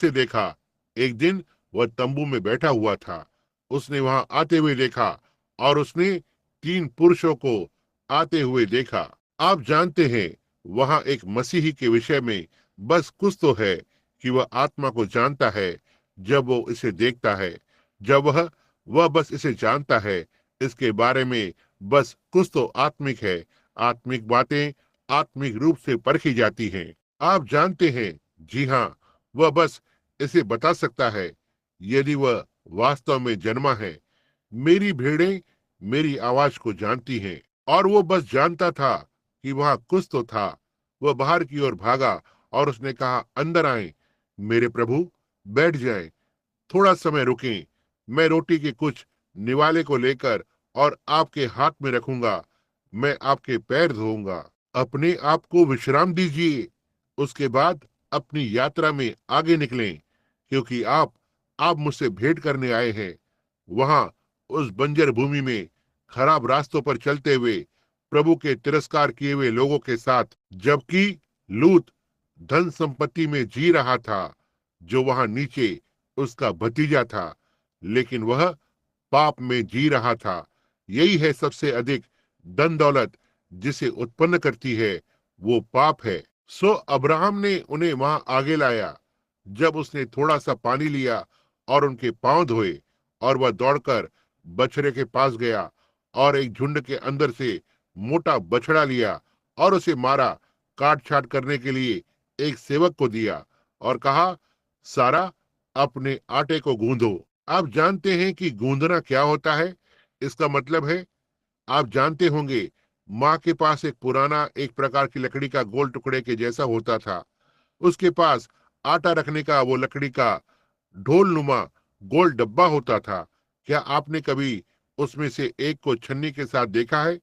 से देखा। एक दिन वह तंबू में बैठा हुआ था। उसने वहां आते हुए देखा और उसने 3 पुरुषों को आते हुए देखा। आप जानते हैं, वहां एक मसीही के विषय में बस कुछ तो है कि वह आत्मा को जानता है जब वो इसे देखता है। जब वह बस इसे जानता है, इसके बारे में बस कुछ तो आत्मिक है। आत्मिक बातें आत्मिक रूप से परखी जाती हैं। आप जानते हैं, जी हाँ, वह बस इसे बता सकता है यदि वह वास्तव में जन्मा है। मेरी भेड़ें मेरी आवाज को जानती हैं। और वो बस जानता था कि वहां कुछ तो था। वह बाहर की ओर भागा और उसने कहा, अंदर आए मेरे प्रभु, बैठ जाएं, थोड़ा समय रुकें। मैं रोटी के कुछ निवाले को लेकर और आपके हाथ में रखूंगा। मैं आपके पैर धोऊंगा। अपने आप को विश्राम दीजिए। उसके बाद अपनी यात्रा में आगे निकलें, क्योंकि आप मुझसे भेंट करने आए हैं। वहां उस बंजर भूमि में खराब रास्तों पर चलते हुए प्रभु के तिरस्कार किए हुए लोगों के साथ, जबकि लूत धन संपत्ति में जी रहा था, जो वहां नीचे उसका भतीजा था, लेकिन वह पाप में जी रहा था। यही है सबसे अधिक धन दौलत जिसे उत्पन्न करती है, वो पाप है। सो अब्राहम ने उन्हें वहां आगे लाया। जब उसने थोड़ा सा पानी लिया और उनके पांव धोए, और वह दौड़कर बछड़े के पास गया और एक झुंड के अंदर से मोटा बछड़ा लिया और उसे मारा। काट छाट करने के लिए एक सेवक को दिया और कहा, सारा, अपने आटे को गूंदो। आप जानते हैं कि गूंदना क्या होता है। इसका मतलब है, आप जानते होंगे, माँ के पास एक पुराना एक प्रकार की लकड़ी का गोल टुकड़े के जैसा होता था। उसके पास आटा रखने का वो लकड़ी का ढोल नुमा गोल डब्बा होता था। क्या आपने कभी उसमें से एक को छन्नी के साथ देखा है?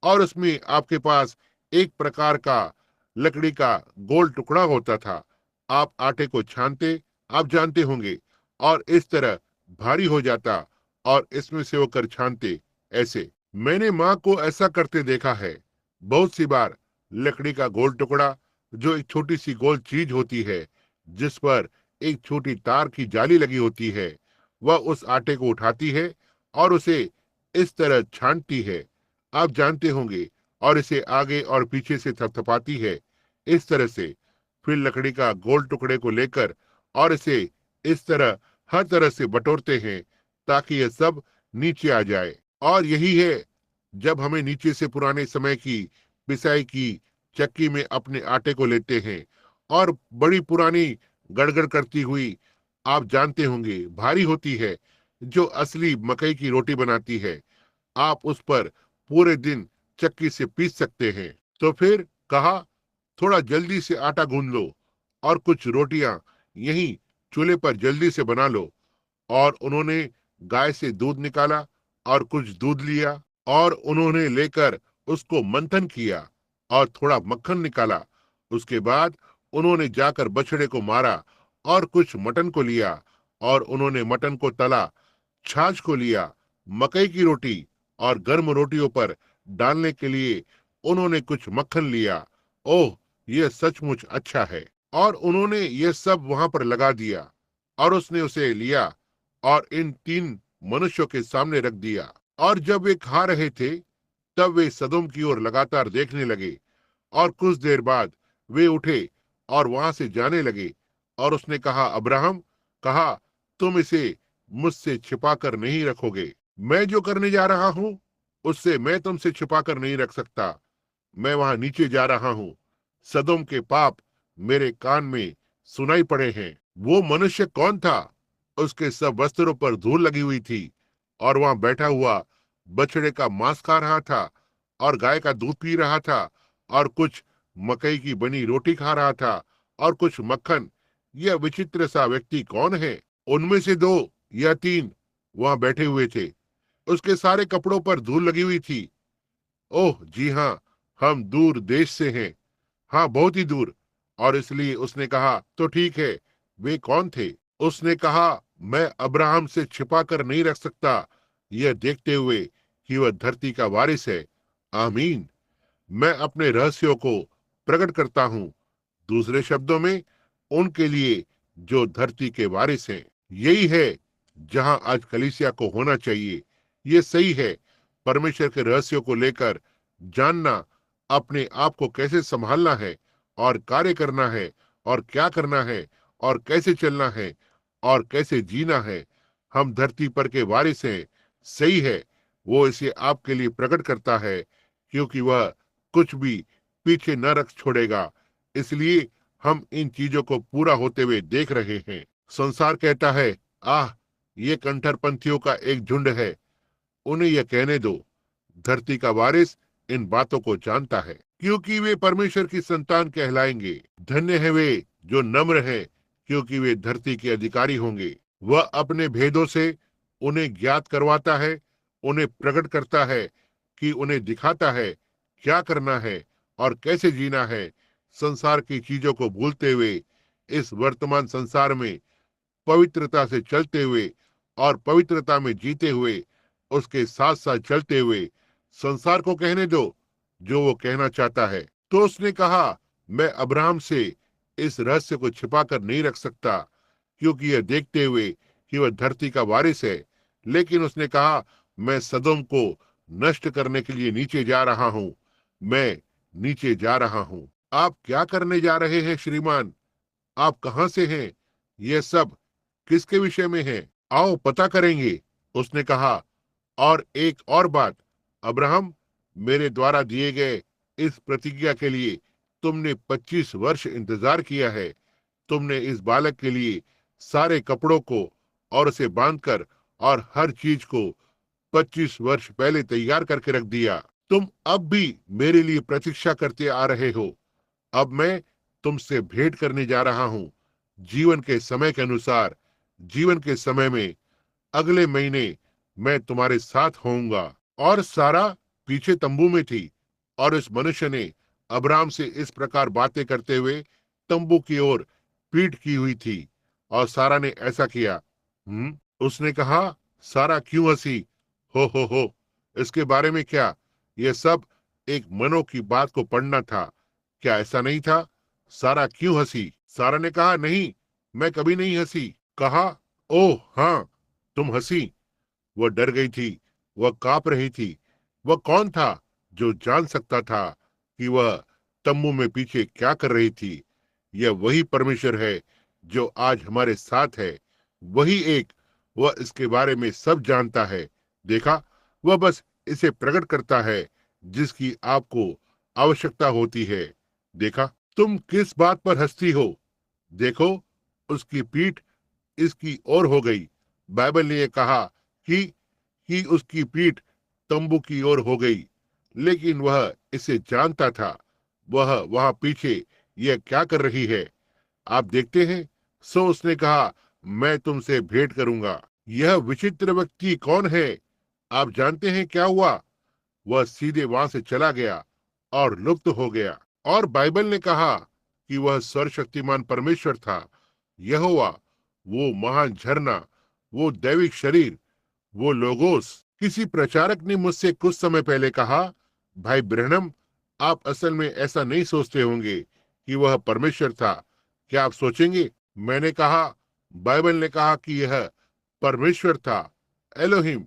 और उसमें आपके पास एक प्रकार का लकड़ी का गोल टुकड़ा होता था। आप आटे को छानते, आप जानते होंगे, और इस तरह भारी हो जाता और इसमें से होकर छानते। ऐसे मैंने माँ को ऐसा करते देखा है। बहुत सी बार लकड़ी का गोल टुकड़ा, जो एक छोटी सी गोल चीज होती है जिस पर एक छोटी तार की जाली लगी होती है, वह उस आटे को उठाती है और उसे इस तरह छानती है, आप जानते होंगे, और इसे आगे और पीछे से थपथपाती है, इस तरह से। फिर लकड़ी का गोल टुकड़े को लेकर और इसे इस तरह हर तरह से बटोरते हैं ताकि यह सब नीचे आ जाए। और यही है, जब हमें नीचे से पुराने समय की पिसाई की चक्की में अपने आटे को लेते हैं और बड़ी पुरानी गड़गड़ करती हुई, आप जानते होंगे, भारी होती है, जो असली मकई की रोटी बनाती है। आप उस पर पूरे दिन चक्की से पीस सकते हैं। तो फिर कहा, थोड़ा जल्दी से आटा गूंद लो और कुछ रोटियां यहीं चूल्हे पर जल्दी से बना लो। और उन्होंने गाय से दूध निकाला और कुछ दूध लिया और उन्होंने लेकर उसको मंथन किया और थोड़ा मक्खन निकाला। उसके बाद उन्होंने जाकर बछड़े को मारा और कुछ मटन को लिया और उन्होंने मटन को तला। छाछ को लिया, मकई की रोटी और गर्म रोटियों पर डालने के लिए उन्होंने कुछ मक्खन लिया। ओह, यह सचमुच अच्छा है। और उन्होंने यह सब वहां पर लगा दिया और उसने उसे लिया और इन 3 मनुष्यों के सामने रख दिया। और जब वे खा रहे थे, तब वे सदोम की ओर लगातार देखने लगे। और कुछ देर बाद वे उठे और वहां से जाने लगे। और उसने कहा, अब्राहम, कहा, तुम इसे मुझसे छिपा कर नहीं रखोगे। मैं जो करने जा रहा हूं, उससे मैं तुमसे छिपा कर नहीं रख सकता। मैं वहां नीचे जा रहा हूं। सदोम के पाप मेरे कान में सुनाई पड़े हैं। वो मनुष्य कौन था? उसके सब वस्त्रों पर धूल लगी हुई थी और वहां बैठा हुआ बछड़े का मांस खा रहा था और गाय का दूध पी रहा था और कुछ मकई की बनी रोटी खा रहा था और कुछ मक्खन। यह विचित्र सा व्यक्ति कौन है? उनमें से 2 या 3 वहां बैठे हुए थे। उसके सारे कपड़ों पर धूल लगी हुई थी। ओह जी हाँ, हम दूर देश से हैं। हाँ, बहुत ही दूर। और इसलिए उसने कहा, तो ठीक है, वे कौन थे? उसने कहा, मैं अब्राहम से छिपा कर नहीं रख सकता, यह देखते हुए कि वह धरती का वारिस है। आमीन। मैं अपने रहस्यों को प्रकट करता हूँ। दूसरे शब्दों में, उनके लिए जो धरती के वारिस हैं। यही है जहां आज कलीसिया को होना चाहिए। ये सही है। परमेश्वर के रहस्यों को लेकर जानना, अपने आप को कैसे संभालना है और कार्य करना है और क्या करना है और कैसे चलना है और कैसे जीना है। हम धरती पर के वारिस हैं। सही है, वो इसे आपके लिए प्रकट करता है, क्योंकि वह कुछ भी पीछे न रख छोड़ेगा। इसलिए हम इन चीजों को पूरा होते हुए देख रहे हैं। संसार कहता है, आह, ये कट्टरपंथियों का एक झुंड है, उन्हें यह कहने दो। धरती का वारिस इन बातों को जानता है, क्योंकि वे परमेश्वर की संतान कहलाएंगे। धन्य है वे जो नम्र हैं, क्योंकि वे धरती के अधिकारी होंगे। वह अपने भेदों से उन्हें ज्ञात करवाता है, उन्हें प्रकट करता है, कि उन्हें दिखाता है क्या करना है और कैसे जीना है। संसार की चीजों को भूलते हुए इस वर्तमान संसार में पवित्रता से चलते हुए और पवित्रता में जीते हुए, उसके साथ साथ चलते हुए संसार को कहने दो जो वो कहना चाहता है। तो उसने कहा, मैं अब्राहम से इस रहस्य को छिपा कर नहीं रख सकता, क्योंकि यह देखते हुए कि वह धरती का वारिस है। लेकिन उसने कहा, मैं सदोम को नष्ट करने के लिए नीचे जा रहा हूं। मैं नीचे जा रहा हूं। आप क्या करने जा रहे हैं श्रीमान? आप कहां से हैं? यह सब किसके विषय में है? आओ पता करेंगे। उसने कहा, और एक और बात, अब्राहम, मेरे द्वारा दिए गए इस प्रतिज्ञा के लिए तुमने 25 वर्ष इंतजार किया है। तुमने इस बालक के लिए सारे कपड़ों को और उसे बांधकर और हर चीज को 25 वर्ष पहले तैयार करके रख दिया। तुम अब भी मेरे लिए प्रतीक्षा करते आ रहे हो। अब मैं तुमसे भेंट करने जा रहा हूं। जीवन के समय के अनुसार, जीवन के समय में अगले महीने मैं तुम्हारे साथ होऊंगा। और सारा पीछे तंबू में थी, और इस मनुष्य ने अब्राहम से इस प्रकार बातें करते हुए तंबू की ओर पीठ की हुई थी, और सारा ने ऐसा किया। उसने कहा, सारा क्यों हंसी? हो, इसके बारे में क्या? यह सब एक मनो की बात को पढ़ना था, क्या ऐसा नहीं था? सारा क्यों हंसी? सारा ने कहा, नहीं, मैं कभी नहीं हंसी। कहा, ओह हाँ, तुम हंसी। वह डर गई थी, वह कांप रही थी। वह कौन था जो जान सकता था कि वह तम्बू में पीछे क्या कर रही थी? यह वही परमेश्वर है जो आज हमारे साथ है। वही एक, वह इसके बारे में सब जानता है। देखा, वह बस इसे प्रकट करता है जिसकी आपको आवश्यकता होती है। देखा, तुम किस बात पर हंसती हो? देखो, उसकी पीठ इसकी ओर हो गई। बाइबल ने यह कहा कि उसकी पीठ तंबू की ओर हो गई, लेकिन वह इसे जानता था। वह वहां पीछे यह क्या कर रही है, आप देखते हैं। सो उसने कहा, मैं तुमसे भेंट करूंगा। यह विचित्र व्यक्ति कौन है? आप जानते हैं क्या हुआ? वह सीधे वहां से चला गया और लुप्त हो गया। और बाइबल ने कहा कि वह सर्वशक्तिमान परमेश्वर था, यहोवा, वो महान झरना, वो दैविक शरीर, वो लोगोस। किसी प्रचारक ने मुझसे कुछ समय पहले कहा, भाई ब्रहणम, आप असल में ऐसा नहीं सोचते होंगे कि वह परमेश्वर था। क्या आप सोचेंगे? मैंने कहा, बाइबल ने कहा कि यह परमेश्वर था, एलोहिम,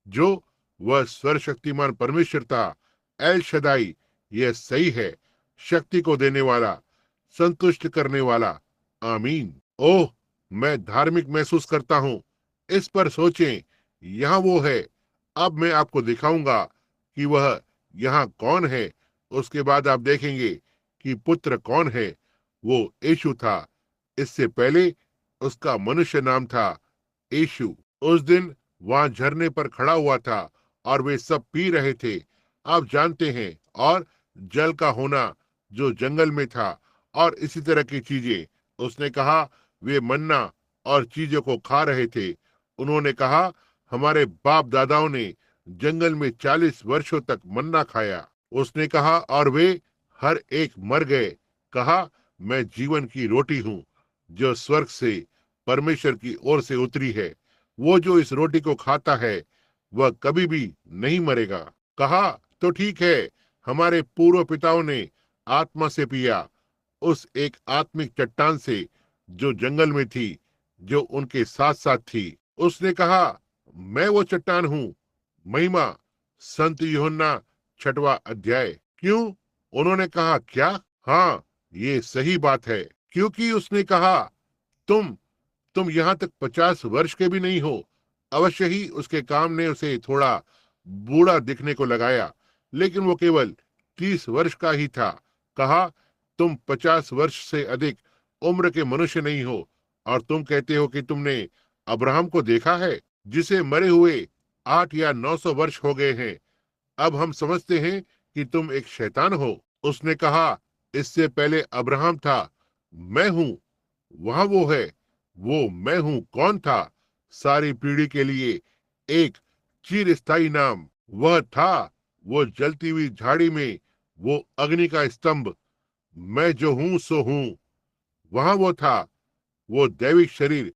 जो वह सर्वशक्तिमान परमेश्वर था, एल शदाई। यह सही है, शक्ति को देने वाला, संतुष्ट करने वाला। आमीन। ओह, मैं धार्मिक महसूस करता हूँ। इस पर सोचें, यहाँ वो है। अब मैं आपको दिखाऊंगा कि वह यहाँ कौन है। उसके बाद आप देखेंगे कि पुत्र कौन है। वो यीशु था। इससे पहले उसका मनुष्य नाम था यीशु। उस दिन वहां झरने पर खड़ा हुआ था और वे सब पी रहे थे, आप जानते हैं, और जल का होना जो जंगल में था और इसी तरह की चीजें। उसने कहा, वे मन्ना और चीजों को खा रहे थे। उन्होंने कहा, हमारे बाप दादाओं ने जंगल में 40 वर्षों तक मन्ना खाया। उसने कहा, और वे हर एक मर गए। कहा, मैं जीवन की रोटी हूँ जो स्वर्ग से परमेश्वर की ओर से उतरी है। वो जो इस रोटी को खाता है वह कभी भी नहीं मरेगा। कहा, तो ठीक है, हमारे पूर्व पिताओं ने आत्मा से पिया, उस एक आत्मिक चट्टान से जो जंगल में थी, जो उनके साथ साथ थी। उसने कहा, मैं वो चट्टान हूँ। महिमा संत यूहन्ना 6वां अध्याय। क्यों? उन्होंने कहा, क्या? हाँ, ये सही बात है। क्योंकि उसने कहा, तुम तुम यहाँ तक 50 वर्ष के भी नहीं हो। अवश्य ही उसके काम ने उसे थोड़ा बूढ़ा दिखने को लगाया, लेकिन वो केवल 30 वर्ष का ही था। कहा, तुम 50 वर्ष से अधिक उम्र के मनुष्य नहीं हो, और तुम कहते हो कि तुमने अब्राहम को देखा है, जिसे मरे हुए 8 या 900 वर्ष हो गए हैं। अब हम समझते हैं कि तुम एक शैतान हो। उसने कहा, इससे पहले अब्राहम था, मैं हूँ। वहां वो है, वो मैं हूँ कौन था? सारी पीढ़ी के लिए एक चिरस्थायी नाम। वह था वो जलती हुई झाड़ी में वो अग्नि का स्तंभ। मैं जो हूँ सो हूँ। वहां वो था, वो दैविक शरीर